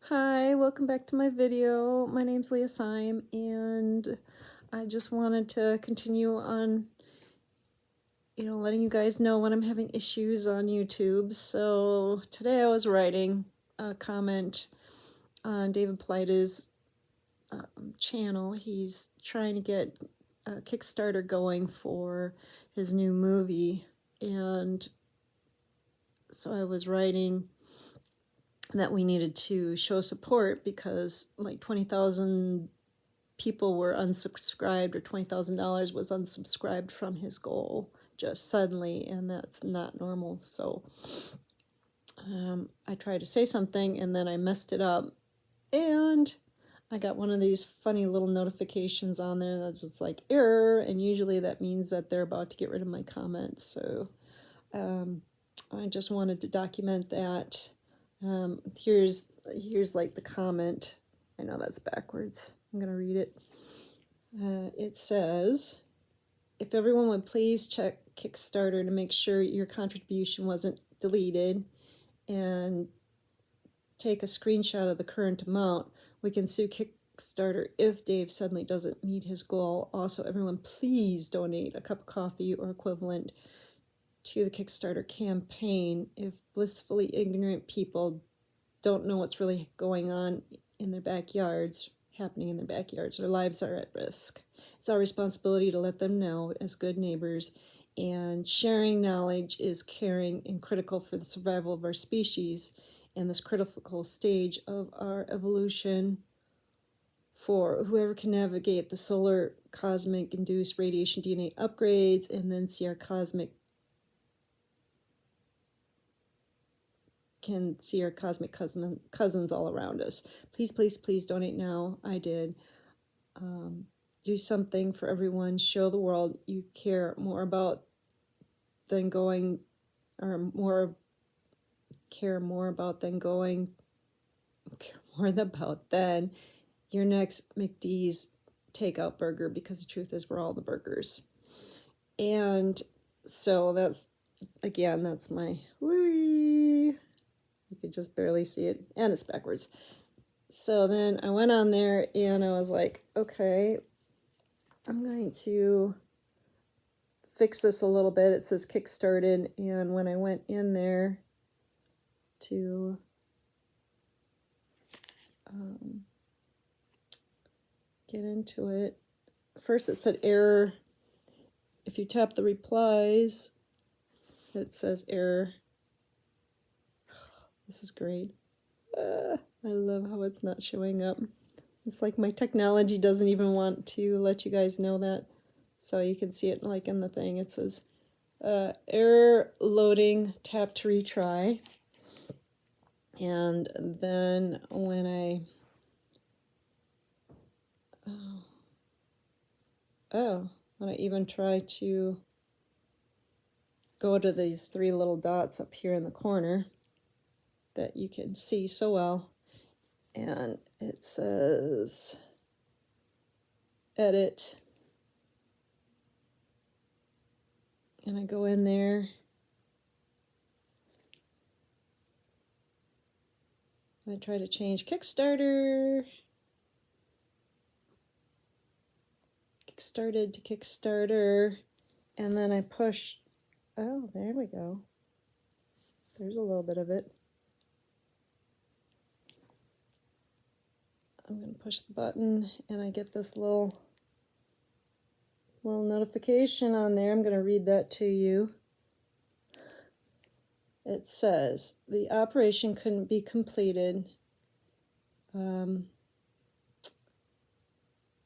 Hi, welcome back to my video. My name's Leah Syme, and I just wanted to continue on, letting you guys know when I'm having issues on YouTube. So today I was writing a comment on David Paulides' channel. He's trying to get a Kickstarter going for his new movie, and so I was writing that we needed to show support because like 20,000 people were unsubscribed, or $20,000 was unsubscribed from his goal just suddenly, and that's not normal. So I tried to say something and then I messed it up, and I got one of these funny little notifications on there that was like error, and usually that means that they're about to get rid of my comments. So I just wanted to document that. Here's like the comment. I know that's backwards. I'm gonna read it. It says, if everyone would please check Kickstarter to make sure your contribution wasn't deleted and take a screenshot of the current amount, we can sue Kickstarter if Dave suddenly doesn't meet his goal. Also, everyone please donate a cup of coffee or equivalent to the Kickstarter campaign. If blissfully ignorant people don't know what's really going on in their backyards, happening in their backyards, their lives are at risk. It's our responsibility to let them know as good neighbors, and sharing knowledge is caring and critical for the survival of our species and this critical stage of our evolution. For whoever can navigate the solar cosmic induced radiation DNA upgrades and then see our cosmic cousins all around us. Please, please, please donate now. I did. Do something for everyone. Show the world you care more about than going, or care more about than your next McD's takeout burger, because the truth is we're all the burgers. And so that's my whee. You could just barely see it, and it's backwards. So then I went on there and I was like, okay, I'm going to fix this a little bit. It says Kickstarted, and when I went in there to get into it, first it said error. If you tap the replies, it says error. This is great. I love how it's not showing up. It's like my technology doesn't even want to let you guys know that. So you can see it like in the thing. It says error loading, tap to retry. And then when when I even try to go to these three little dots up here in the corner that you can see so well, and it says edit, and I go in there, I try to change Kickstarted to Kickstarter, and then I push, oh, there we go. There's a little bit of it. I'm going to push the button, and I get this little notification on there. I'm going to read that to you. It says, the operation couldn't be completed.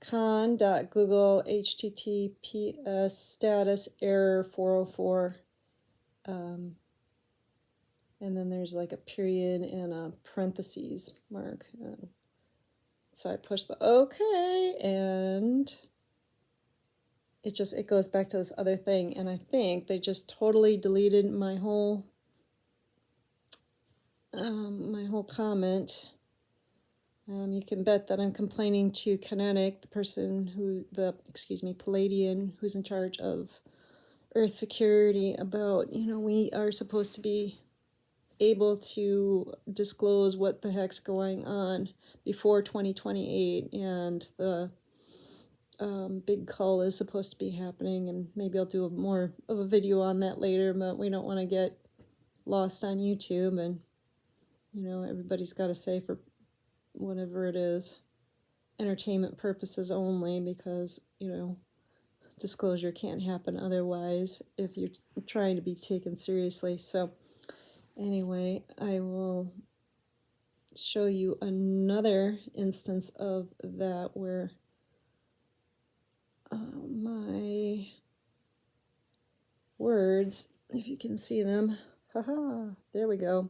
Con.google https status error 404. And then there's like a period and a parentheses mark. So I push the OK, and it goes back to this other thing. And I think they just totally deleted my whole comment. You can bet that I'm complaining to Kinetic, the person Palladian, who's in charge of Earth security, about, we are supposed to be able to disclose what the heck's going on before 2028, and the big cull is supposed to be happening, and maybe I'll do more of a video on that later, but we don't want to get lost on YouTube, and everybody's got to say for whatever it is, entertainment purposes only, because disclosure can't happen otherwise if you're trying to be taken seriously. So anyway, I will show you another instance of that where my words, if you can see them, haha, there we go.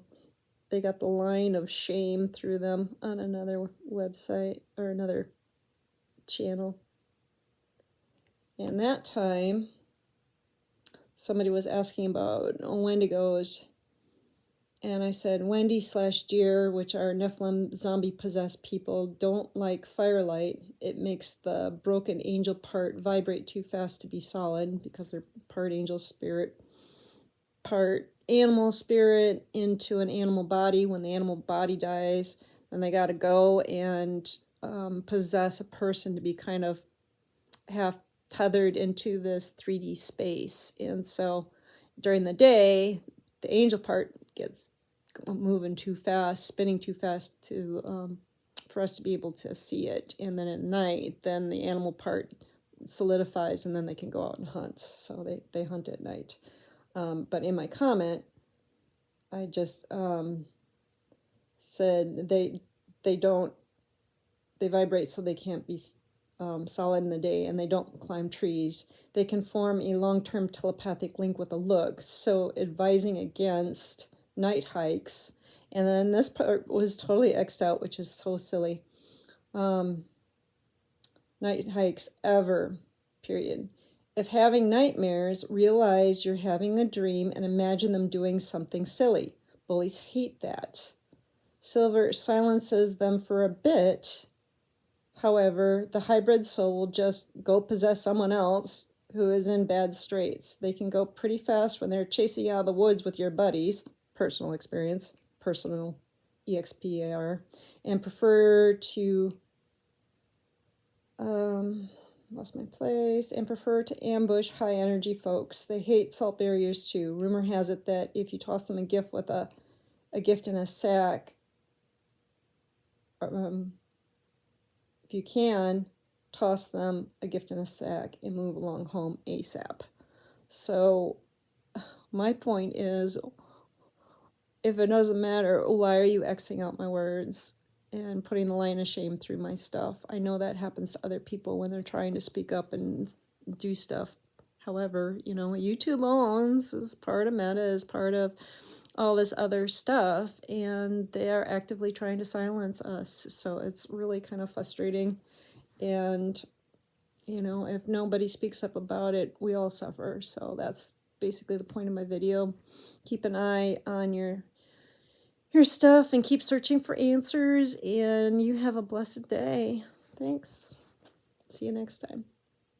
They got the line of shame through them on another website or another channel. And that time, somebody was asking about Wendigos, and I said Wendy/Deer, which are Nephilim zombie-possessed people, don't like firelight. It makes the broken angel part vibrate too fast to be solid, because they're part angel spirit, part animal spirit into an animal body. When the animal body dies, then they got to go and possess a person to be kind of half tethered into this 3D space. And so during the day, the angel part gets moving too fast, spinning too fast to for us to be able to see it. And then at night, then the animal part solidifies, and then they can go out and hunt. So they hunt at night. But in my comment, I just said they vibrate, so they can't be solid in the day, and they don't climb trees. They can form a long-term telepathic link with a look, so advising against night hikes. And then this part was totally X'd out, which is so silly. Night hikes ever, period. If having nightmares, realize you're having a dream and imagine them doing something silly. Bullies hate that. Silver silences them for a bit. However, the hybrid soul will just go possess someone else who is in bad straits. They can go pretty fast when they're chasing you out of the woods with your buddies, personal experience, personal EXPAR, and prefer to, lost my place, and prefer to ambush high energy folks. They hate salt barriers too. Rumor has it that if you toss them a gift with a gift in a sack, if you can, toss them a gift in a sack and move along home ASAP. So my point is, if it doesn't matter, why are you Xing out my words and putting the line of shame through my stuff? I know that happens to other people when they're trying to speak up and do stuff. However, YouTube owns, is part of Meta, is part of all this other stuff, and they are actively trying to silence us. So it's really kind of frustrating. And, if nobody speaks up about it, we all suffer. So that's basically the point of my video. Keep an eye on your stuff and keep searching for answers, and you have a blessed day. Thanks. See you next time.